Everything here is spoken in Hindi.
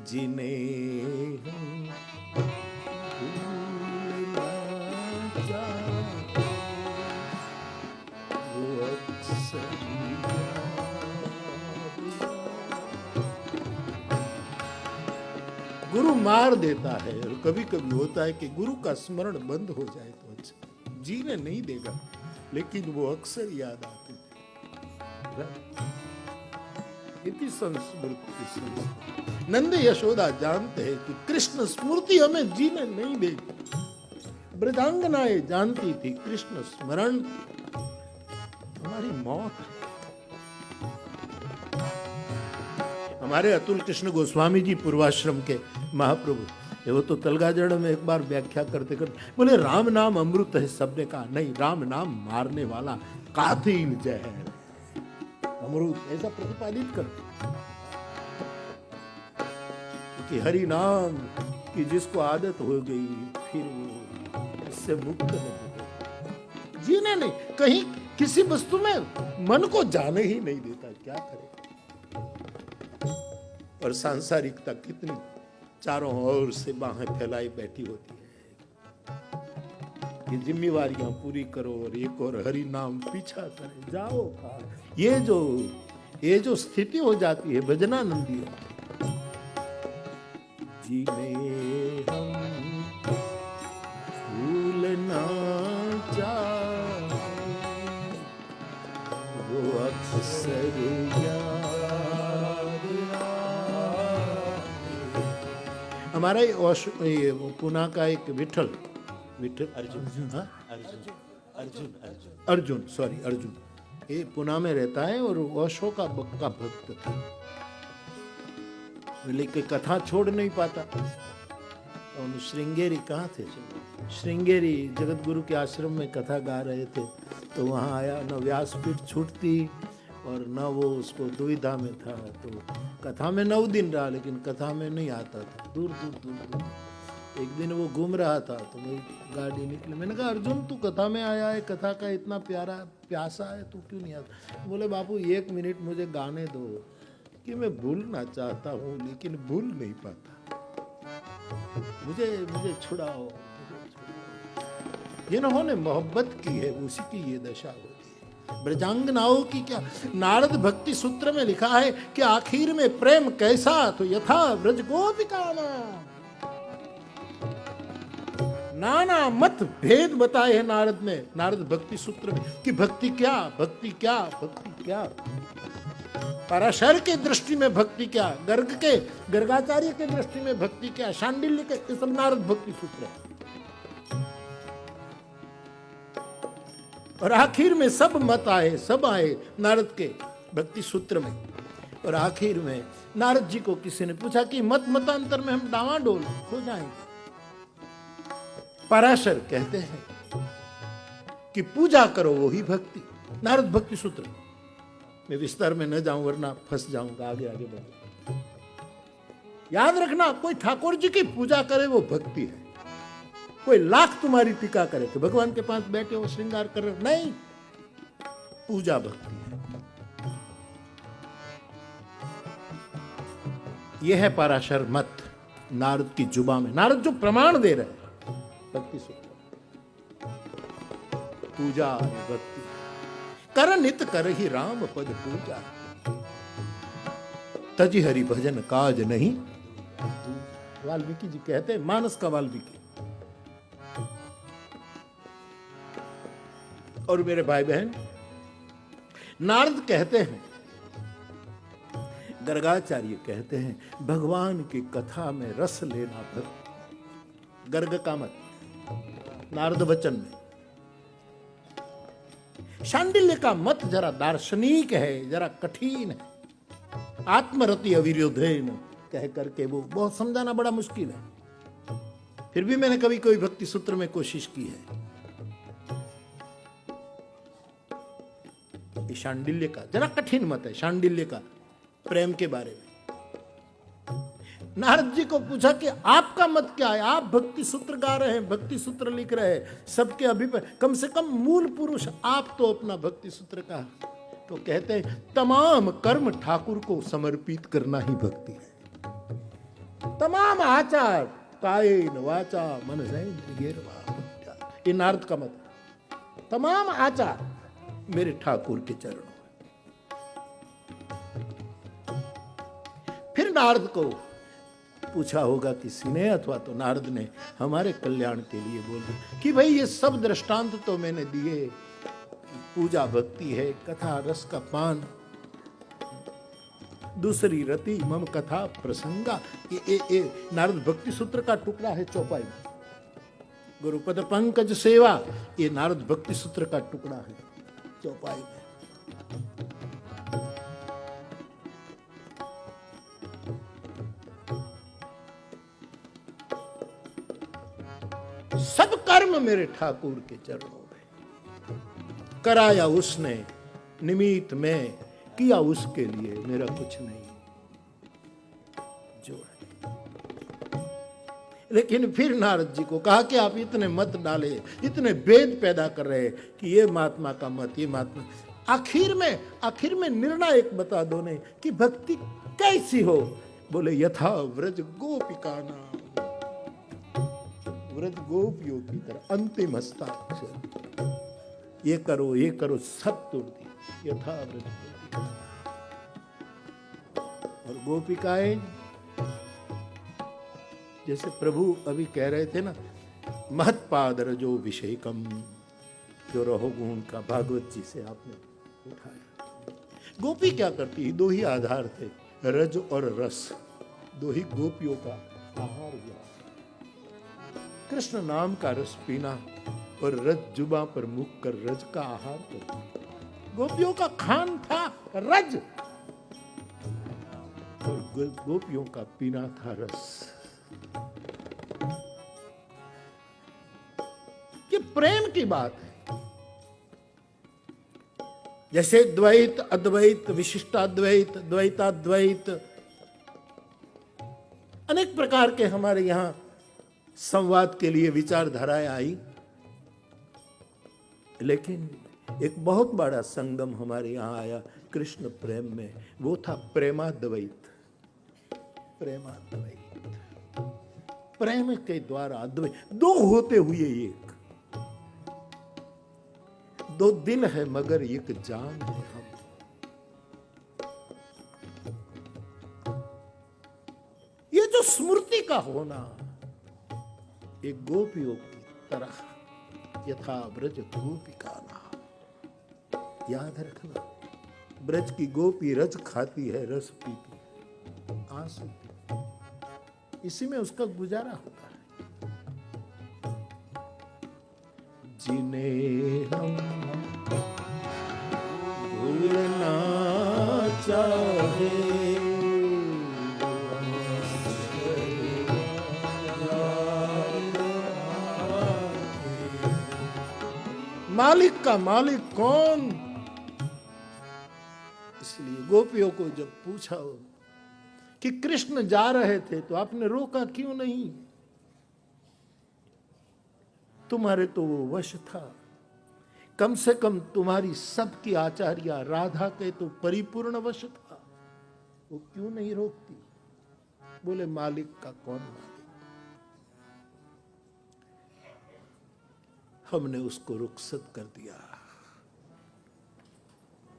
जिन्हें हम भूलना चाहते, वो अक्सर गुरु मार देता है। और कभी कभी होता है कि गुरु का स्मरण बंद हो जाए तो अच्छा, जीने नहीं देगा, लेकिन वो अक्सर याद आते थे। इति संस्मृति। नंद यशोदा जानते हैं कि कृष्ण स्मृति हमें जीने नहीं देगी। ब्रजांगनाएं जानती थी कृष्ण स्मरण हमारी मौत। हमारे अतुल कृष्ण गोस्वामी जी पूर्वाश्रम के महाप्रभु, वो तो तलगाजड़ में एक बार व्याख्या करते करते बोले राम नाम अमृत है। सबने कहा नहीं, राम नाम मारने वाला कातिल जहर अमृत, ऐसा प्रतिपादित करते कि हरि नाम की जिसको आदत हो गई फिर वो इससे मुक्त नहीं होगा। जीने नहीं, कहीं किसी वस्तु में मन को जाने ही नहीं देता, क्या करे। और सांसारिकता कितनी चारों ओर से बाहें फैलाई बैठी होती है कि जिम्मेवारियां पूरी करो और एक और हरि नाम पीछा करे, जाओ का। ये जो स्थिति हो जाती है भजनानंदी, जिन्हें हम भूलना चाहे वो अक्सर याद। हमारा ये पुणे का एक विठल अर्जुन ये पुणे में रहता है और ओशो का भक्त था, लेकिन कथा छोड़ नहीं पाता। और श्रृंगेरी कहाँ थे? श्रृंगेरी जगत गुरु के आश्रम में कथा गा रहे थे, तो वहाँ आया, न व्यासपीठ छूटती और न वो उसको दुविधा में था। तो कथा में 9 दिन रहा, लेकिन कथा में नहीं आता था, दूर दूर दूर दूर। एक दिन वो घूम रहा था तो मेरी गाड़ी निकली, मैंने कहा अर्जुन तू कथा में आया है, कथा का इतना प्यारा प्यासा है, तू क्यों नहीं आता? बोले बापू 1 मिनट मुझे गाने दो कि मैं भूलना चाहता हूँ लेकिन भूल नहीं पाता, मुझे छुड़ाओ। जिन्होंने मोहब्बत की है उसी की ये दशा होती है। ब्रजांगनाओं की क्या, नारद भक्ति सूत्र में लिखा है कि आखिर में प्रेम कैसा, तो यथा ब्रज गोपिका नाना मत भेद बताए हैं नारद ने, नारद भक्ति सूत्र में, कि भक्ति क्या, भक्ति क्या, भक्ति क्या। पराशर के दृष्टि में भक्ति क्या, गर्गाचार्य के दृष्टि में भक्ति क्या, शांडिल्य के, ये सब नारद भक्ति सूत्र है। और आखिर में सब मत आए, सब आए नारद के भक्ति सूत्र में। और आखिर में नारद जी को किसी ने पूछा कि मतांतर में हम डावाडोल हो जाएंगे। पराशर कहते हैं कि पूजा करो वही भक्ति, नारद भक्ति सूत्र। मैं विस्तार में न जाऊं वरना फंस जाऊंगा, आगे बढ़ो। याद रखना, कोई ठाकुर जी की पूजा करे वो भक्ति है, कोई लाख तुम्हारी टीका करे तो भगवान के पास बैठे हो श्रृंगार कर रहे, नहीं, पूजा भक्ति है। यह है पराशर मत नारद की जुबा में, नारद जो प्रमाण दे रहे हैं भक्ति सूत्र, पूजा भक्ति कर नित कर ही राम पद पूजा, तजी हरि भजन काज नहीं। वाल्मीकि जी कहते हैं, मानस का वाल्मीकि। और मेरे भाई बहन, नारद कहते हैं, गर्गाचार्य कहते हैं, भगवान की कथा में रस लेना भक्ति। गर्ग का मत नारद वचन में। शांडिल्य का मत जरा दार्शनिक है, जरा कठिन है, आत्मरति अविरोधेन कह करके वो बहुत समझाना बड़ा मुश्किल है। फिर भी मैंने कभी कोई भक्ति सूत्र में कोशिश की है। शांडिल्य का जरा कठिन मत है, शांडिल्य का प्रेम के बारे में। नारद जी को पूछा कि आपका मत क्या है, आप भक्ति सूत्र गा रहे हैं, भक्ति सूत्र लिख रहे हैं, सबके अभिप्राय, कम से कम मूल पुरुष आप तो अपना भक्ति सूत्र का। तो कहते हैं तमाम कर्म ठाकुर को समर्पित करना ही भक्ति है। तमाम आचार कायेन वाचा मनसेन्द्रियैर्वा, ये नारद का मत। तमाम आचार मेरे ठाकुर के चरणों में। फिर नारद को पूछा होगा किसी ने, अथवा तो नारद ने हमारे कल्याण के लिए बोल दिया कि भाई ये सब दृष्टांत तो मैंने दिए, पूजा भक्ति है, कथा रस का पान, दूसरी रति मम कथा प्रसंगा, ये नारद भक्ति सूत्र का टुकड़ा है चौपाई में। गुरुपद पंकज सेवा, ये नारद भक्ति सूत्र का टुकड़ा है चौपाई में। सब कर्म मेरे ठाकुर के चरणों में, कराया उसने निमित्त में, किया उसके लिए, मेरा कुछ नहीं जो है। लेकिन फिर नारद जी को कहा कि आप इतने मत डाले, इतने भेद पैदा कर रहे कि ये महात्मा का मत, ये महात्मा, आखिर में निर्णायक बता दो ने कि भक्ति कैसी हो। बोले यथा व्रज गोपिका नाम, व्रज गोपियों की तरह अंतिम हस्ताक्षर, ये करो सब तोड़ दी। यथा व्रज गोपिका, और गोपिकाएं जैसे प्रभु अभी कह रहे थे ना, महत्पाद रजो विषयकम, जो रहोगुण का भागवत जी से आपने उठाया। गोपी क्या करती, दो ही आधार थे, रज और रस, दो ही गोपियों का आहार हुआ। कृष्ण नाम का रस पीना और रज जुबां पर मुख कर रज का आहार करना। गोपियों का खान था रज और गोपियों का पीना था रस। ये प्रेम की बात है। जैसे द्वैत अद्वैत विशिष्टाद्वैत द्वैताद्वैत अनेक प्रकार के हमारे यहां संवाद के लिए विचारधाराएं आई, लेकिन एक बहुत बड़ा संगम हमारे यहां आया कृष्ण प्रेम में, वो था प्रेमाद्वैत। प्रेमाद्वैत, प्रेम के द्वारा अद्वैत, दो होते हुए एक, दो दिल है मगर एक जान है हम। ये जो स्मृति का होना, एक गोपियों की तरह, यथा ब्रज गोपिका नाम, याद रखना, ब्रज की गोपी रज खाती है, रस पीती, आंसू, इसी में उसका गुजारा होता है। जिन्हें हम भूलना चाहे, मालिक का मालिक कौन। इसलिए गोपियों को जब पूछा कि कृष्ण जा रहे थे तो आपने रोका क्यों नहीं, तुम्हारे तो वो वश था, कम से कम तुम्हारी सबकी आचार्या राधा के तो परिपूर्ण वश था, वो क्यों नहीं रोकती। बोले मालिक का कौन मालिक, हमने उसको रुखसत कर दिया।